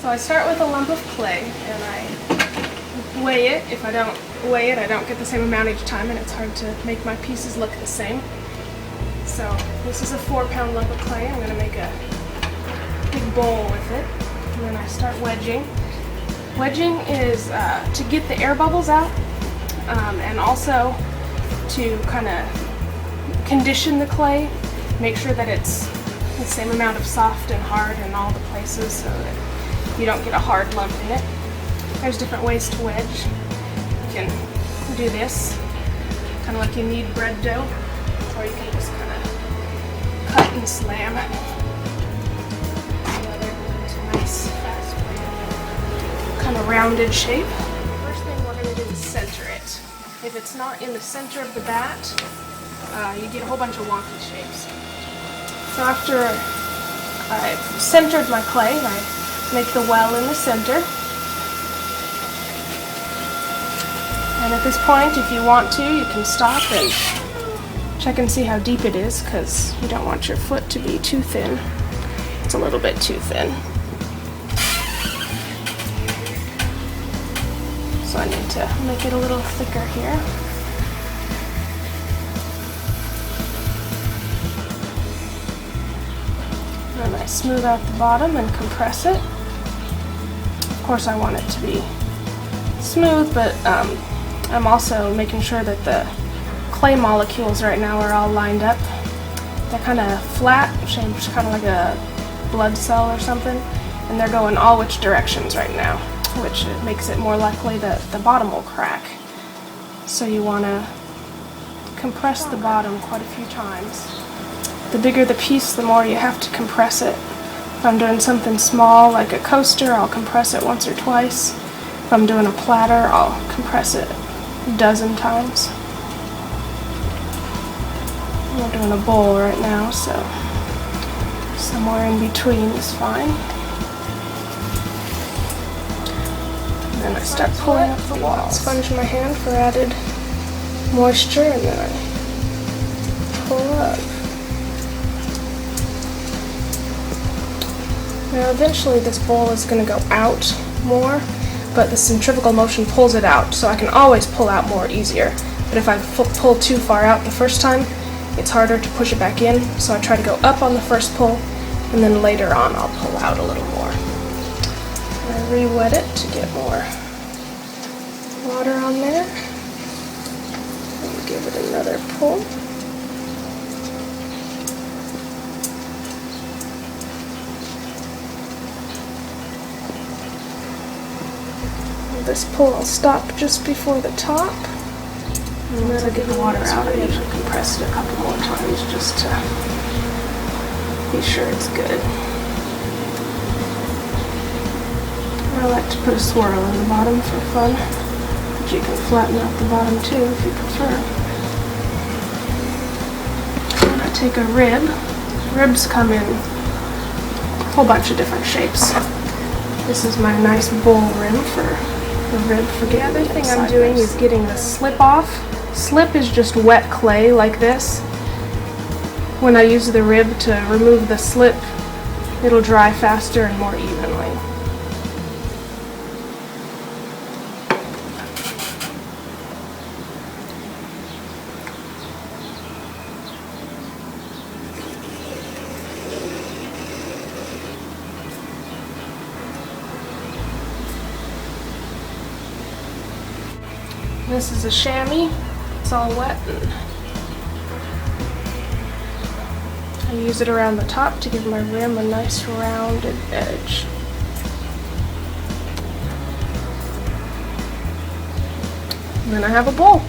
So I start with a lump of clay and I weigh it. If I don't weigh it, I don't get the same amount each time and it's hard to make my pieces look the same. So this is a 4-pound lump of clay. I'm going to make a big bowl with it. And then I start wedging. Wedging is to get the air bubbles out and also to kind of condition the clay, make sure that it's the same amount of soft and hard in all the places so that you don't get a hard lump in it. There's different ways to wedge. You can do this, kind of like you knead bread dough, or you can just kind of cut and slam. It's a nice, fast, kind of rounded shape. First thing we're going to do is center it. If it's not in the center of the bat, you get a whole bunch of wonky shapes. So after I've centered my clay, I make the well in the center. And at this point, if you want to, you can stop and check and see how deep it is, because you don't want your foot to be too thin. It's a little bit too thin. So I need to make it a little thicker here. And I smooth out the bottom and compress it. Of course I want it to be smooth, but I'm also making sure that the clay molecules right now are all lined up. They're kind of flat, shaped kind of like a blood cell or something, and they're going all which directions right now, which makes it more likely that the bottom will crack. So you want to compress the bottom quite a few times. The bigger the piece, the more you have to compress it. If I'm doing something small like a coaster, I'll compress it once or twice. If I'm doing a platter, I'll compress it a dozen times. We're doing a bowl right now, so somewhere in between is fine. And then I start pulling up the walls. Sponge my hand for added moisture, and then I pull up. Now eventually this bowl is going to go out more, but the centrifugal motion pulls it out, so I can always pull out more easier. But if I pull too far out the first time, it's harder to push it back in, so I try to go up on the first pull, and then later on I'll pull out a little more. And I re-wet it to get more water on there, and give it another pull. This pull I'll stop just before the top, and then I'll get the water out. I usually compress it a couple more times just to be sure it's good. I like to put a swirl in the bottom for fun, but you can flatten out the bottom too if you prefer. And I take a rib. Ribs come in a whole bunch of different shapes. This is my nice bowl rim for the rib for the other thing I'm doing is getting the slip off. Slip is just wet clay like this. When I use the rib to remove the slip, it'll dry faster and more evenly. This is a chamois. It's all wet, and I use it around the top to give my rim a nice rounded edge. And then I have a bowl.